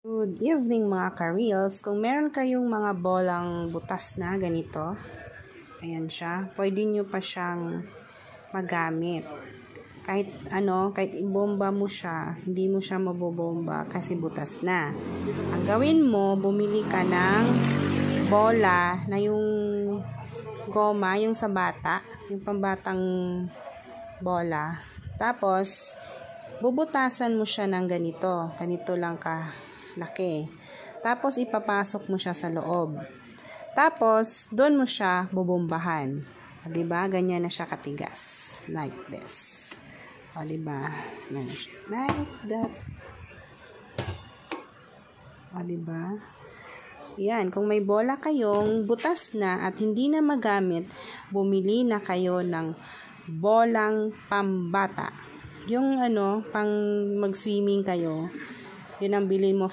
Good evening mga ka-reels. Kung meron kayong mga bolang butas na ganito, ayan siya, pwede nyo pa siyang magamit. Kahit ibomba mo siya, hindi mo siya mabobomba kasi butas na. Ang gawin mo, bumili ka ng bola na yung goma, yung sa bata, yung pambatang bola. Tapos, bubutasan mo siya ng ganito. Ganito lang laki. Tapos, ipapasok mo siya sa loob. Tapos, doon mo siya bubombahan. O, diba? Ganyan na siya katigas. Like this. O, diba? Like that. O, diba? Yan. Kung may bola kayong butas na at hindi na magamit, bumili na kayo ng bolang pambata. Yung pang mag-swimming kayo, yun ang bilhin mo.